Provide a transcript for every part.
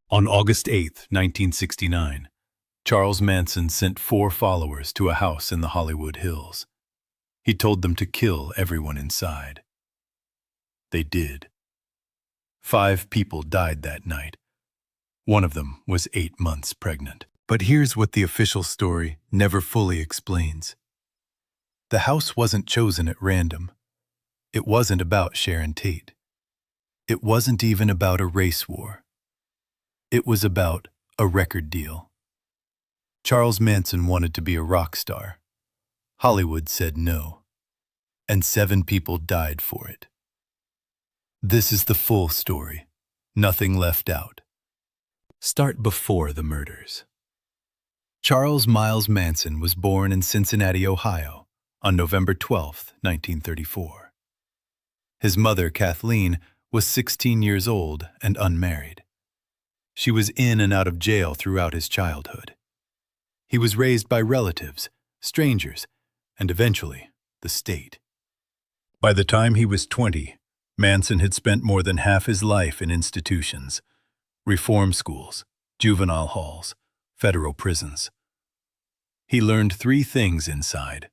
On August 8, 1969, Charles Manson sent 4 followers to a house in the Hollywood Hills. He told them to kill everyone inside. They did. 5 people died that night. One of them was 8 months pregnant. But here's what the official story never fully explains. The house wasn't chosen at random. It wasn't about Sharon Tate. It wasn't even about a race war. It was about a record deal. Charles Manson wanted to be a rock star. Hollywood said no. And 7 people died for it. This is the full story. Nothing left out. Start before the murders. Charles Miles Manson was born in Cincinnati, Ohio, on November 12, 1934. His mother, Kathleen, was 16 years old and unmarried. She was in and out of jail throughout his childhood. He was raised by relatives, strangers, and eventually, the state. By the time he was 20, Manson had spent more than half his life in institutions, reform schools, juvenile halls, federal prisons. He learned 3 things inside: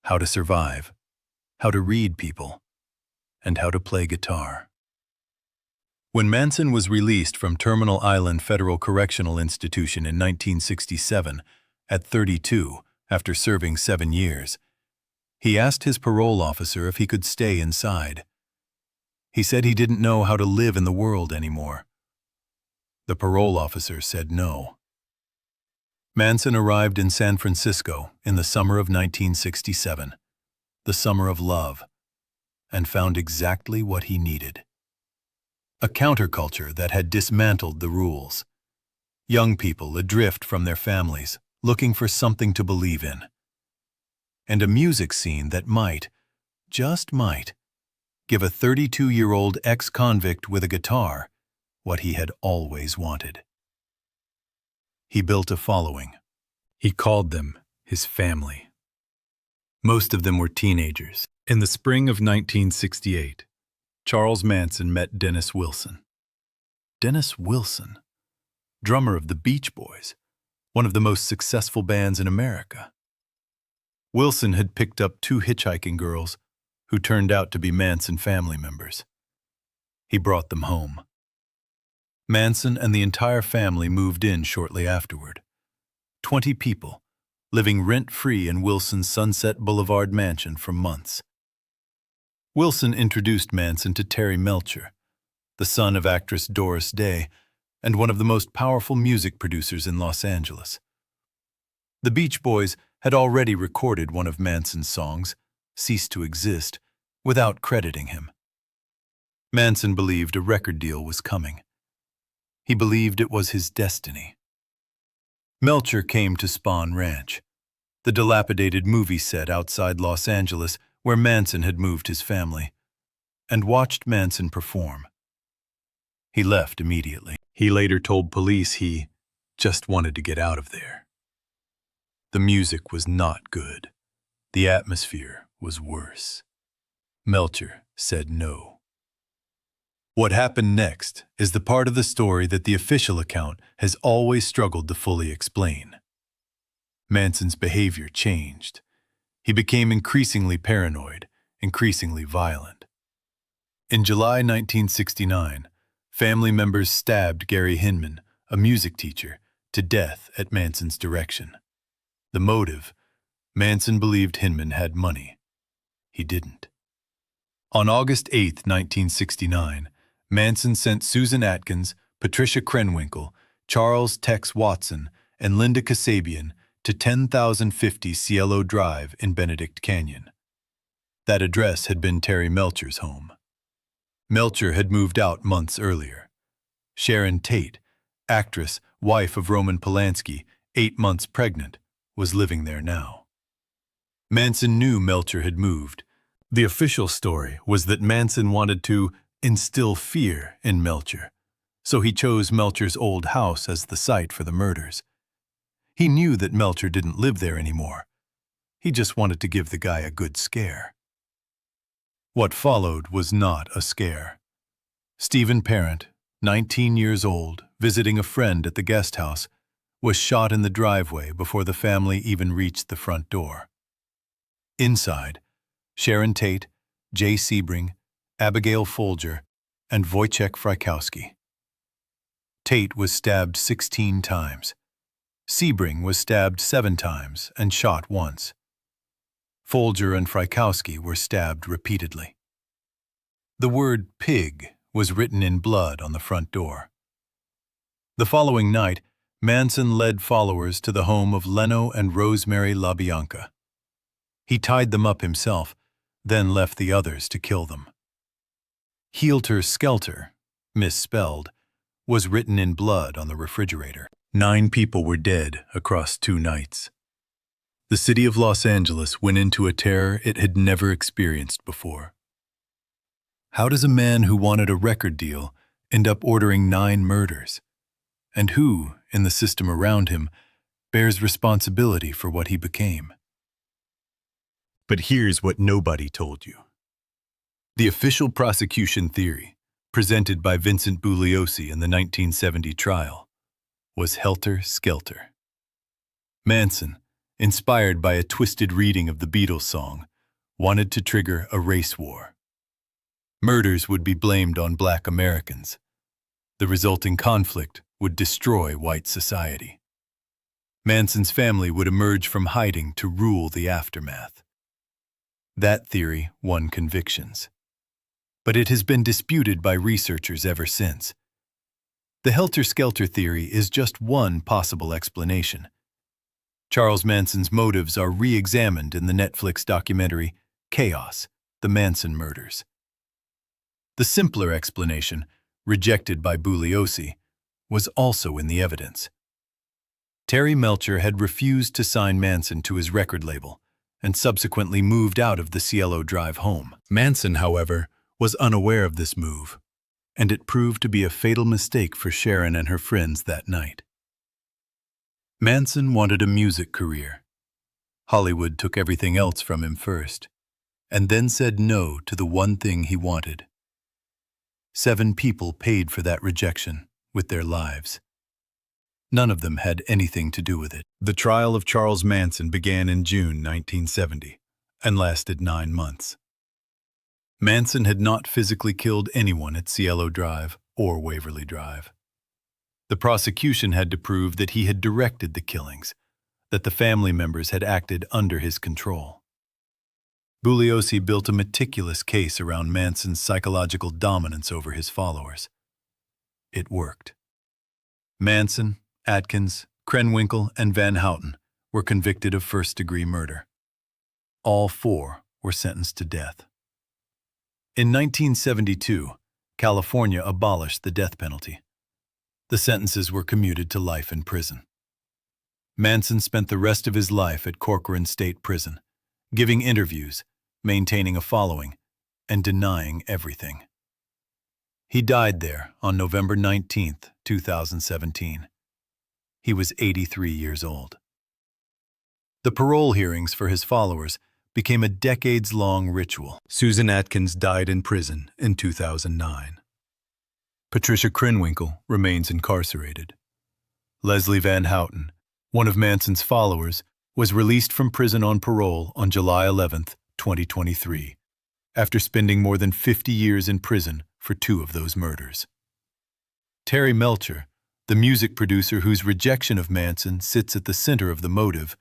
how to survive, how to read people, and how to play guitar. When Manson was released from Terminal Island Federal Correctional Institution in 1967, at 32, after serving 7 years, he asked his parole officer if he could stay inside. He said he didn't know how to live in the world anymore. The parole officer said no. Manson arrived in San Francisco in the summer of 1967, the summer of love, and found exactly what he needed. A counterculture that had dismantled the rules. Young people adrift from their families, looking for something to believe in. And a music scene that might, just might, give a 32-year-old ex-convict with a guitar what he had always wanted. He built a following. He called them his family. Most of them were teenagers. In the spring of 1968, Charles Manson met Dennis Wilson. Dennis Wilson, drummer of the Beach Boys, one of the most successful bands in America. Wilson had picked up 2 hitchhiking girls who turned out to be Manson family members. He brought them home. Manson and the entire family moved in shortly afterward. 20 people, living rent-free in Wilson's Sunset Boulevard mansion for months. Wilson introduced Manson to Terry Melcher, the son of actress Doris Day and one of the most powerful music producers in Los Angeles. The Beach Boys had already recorded one of Manson's songs, Cease to Exist, without crediting him. Manson believed a record deal was coming. He believed it was his destiny. Melcher came to Spahn Ranch, the dilapidated movie set outside Los Angeles where Manson had moved his family, and watched Manson perform. He left immediately. He later told police he just wanted to get out of there. The music was not good. The atmosphere was worse. Melcher said no. What happened next is the part of the story that the official account has always struggled to fully explain. Manson's behavior changed. He became increasingly paranoid, increasingly violent. In July 1969, family members stabbed Gary Hinman, a music teacher, to death at Manson's direction. The motive: Manson believed Hinman had money. He didn't. On August 8, 1969, Manson sent Susan Atkins, Patricia Krenwinkel, Charles Tex Watson, and Linda Kasabian to 10,050 Cielo Drive in Benedict Canyon. That address had been Terry Melcher's home. Melcher had moved out months earlier. Sharon Tate, actress, wife of Roman Polanski, 8 months pregnant, was living there now. Manson knew Melcher had moved. The official story was that Manson wanted to instill fear in Melcher, so he chose Melcher's old house as the site for the murders. He knew that Melcher didn't live there anymore. He just wanted to give the guy a good scare. What followed was not a scare. Stephen Parent, 19 years old, visiting a friend at the guest house, was shot in the driveway before the family even reached the front door. Inside, Sharon Tate, Jay Sebring, Abigail Folger, and Wojciech Frykowski. Tate was stabbed 16 times. Sebring was stabbed 7 times and shot once. Folger and Frykowski were stabbed repeatedly. The word pig was written in blood on the front door. The following night, Manson led followers to the home of Leno and Rosemary LaBianca. He tied them up himself, then left the others to kill them. Helter Skelter, misspelled, was written in blood on the refrigerator. 9 people were dead across 2 nights. The city of Los Angeles went into a terror it had never experienced before. How does a man who wanted a record deal end up ordering 9 murders? And who, in the system around him, bears responsibility for what he became? But here's what nobody told you. The official prosecution theory, presented by Vincent Bugliosi in the 1970 trial, was Helter Skelter. Manson, inspired by a twisted reading of the Beatles song, wanted to trigger a race war. Murders would be blamed on Black Americans. The resulting conflict would destroy white society. Manson's family would emerge from hiding to rule the aftermath. That theory won convictions. But it has been disputed by researchers ever since. The Helter Skelter theory is just one possible explanation. Charles Manson's motives are re-examined in the Netflix documentary Chaos: The Manson Murders. The simpler explanation, rejected by Bugliosi, was also in the evidence. Terry Melcher had refused to sign Manson to his record label and subsequently moved out of the Cielo Drive home. Manson, however, was unaware of this move, and it proved to be a fatal mistake for Sharon and her friends that night. Manson wanted a music career. Hollywood took everything else from him first, and then said no to the one thing he wanted. 7 people paid for that rejection with their lives. None of them had anything to do with it. The trial of Charles Manson began in June 1970 and lasted 9 months. Manson had not physically killed anyone at Cielo Drive or Waverly Drive. The prosecution had to prove that he had directed the killings, that the family members had acted under his control. Bugliosi built a meticulous case around Manson's psychological dominance over his followers. It worked. Manson, Atkins, Krenwinkel, and Van Houten were convicted of first-degree murder. All 4 were sentenced to death. In 1972, California abolished the death penalty. The sentences were commuted to life in prison. Manson spent the rest of his life at Corcoran State Prison, giving interviews, maintaining a following, and denying everything. He died there on November 19, 2017. He was 83 years old. The parole hearings for his followers became a decades-long ritual. Susan Atkins died in prison in 2009. Patricia Krenwinkel remains incarcerated. Leslie Van Houten, one of Manson's followers, was released from prison on parole on July 11, 2023, after spending more than 50 years in prison for 2 of those murders. Terry Melcher, the music producer whose rejection of Manson sits at the center of the motive,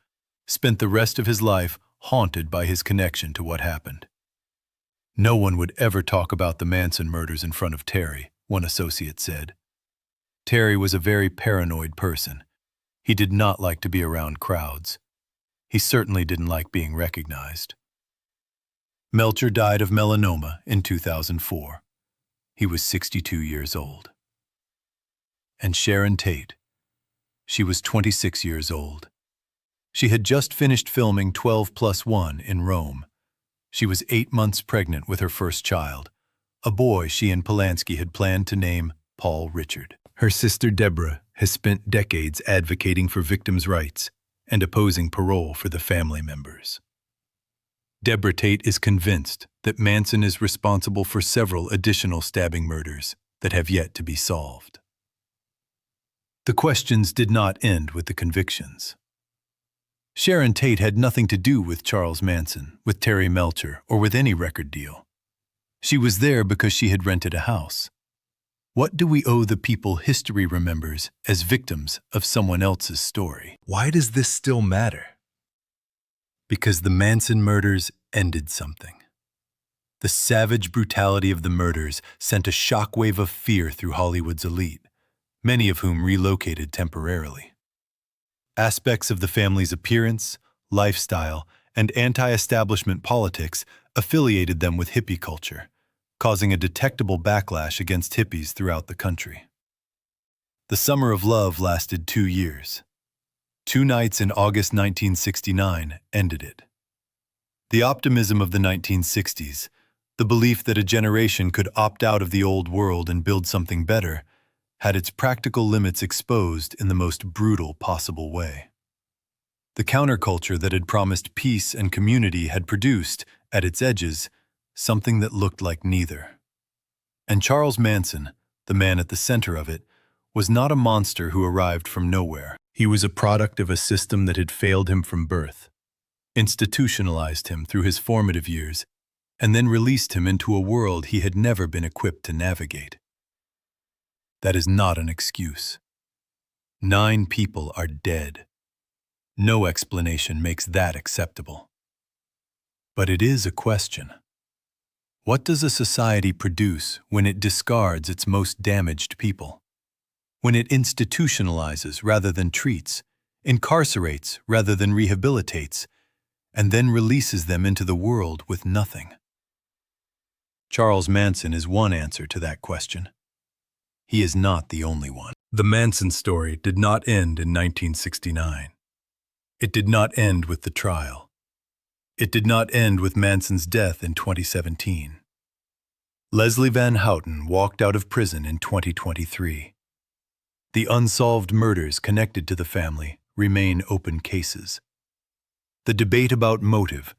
spent the rest of his life haunted by his connection to what happened. No one would ever talk about the Manson murders in front of Terry, one associate said. Terry was a very paranoid person. He did not like to be around crowds. He certainly didn't like being recognized. Melcher died of melanoma in 2004. He was 62 years old. And Sharon Tate. She was 26 years old. She had just finished filming 12+1 in Rome. She was 8 months pregnant with her first child, a boy she and Polanski had planned to name Paul Richard. Her sister Deborah has spent decades advocating for victims' rights and opposing parole for the family members. Deborah Tate is convinced that Manson is responsible for several additional stabbing murders that have yet to be solved. The questions did not end with the convictions. Sharon Tate had nothing to do with Charles Manson, with Terry Melcher, or with any record deal. She was there because she had rented a house. What do we owe the people history remembers as victims of someone else's story? Why does this still matter? Because the Manson murders ended something. The savage brutality of the murders sent a shockwave of fear through Hollywood's elite, many of whom relocated temporarily. Aspects of the family's appearance, lifestyle, and anti-establishment politics affiliated them with hippie culture, causing a detectable backlash against hippies throughout the country. The Summer of Love lasted 2 years. 2 nights in August 1969 ended it. The optimism of the 1960s, the belief that a generation could opt out of the old world and build something better, had its practical limits exposed in the most brutal possible way. The counterculture that had promised peace and community had produced, at its edges, something that looked like neither. And Charles Manson, the man at the center of it, was not a monster who arrived from nowhere. He was a product of a system that had failed him from birth, institutionalized him through his formative years, and then released him into a world he had never been equipped to navigate. That is not an excuse. 9 people are dead. No explanation makes that acceptable. But it is a question. What does a society produce when it discards its most damaged people? When it institutionalizes rather than treats, incarcerates rather than rehabilitates, and then releases them into the world with nothing? Charles Manson is one answer to that question. He is not the only one. The Manson story did not end in 1969. It did not end with the trial. It did not end with Manson's death in 2017. Leslie Van Houten walked out of prison in 2023. The unsolved murders connected to the family remain open cases. The debate about motive,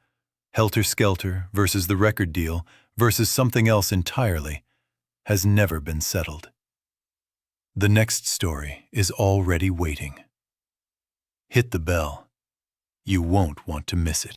Helter Skelter versus the record deal versus something else entirely, has never been settled. The next story is already waiting. Hit the bell. You won't want to miss it.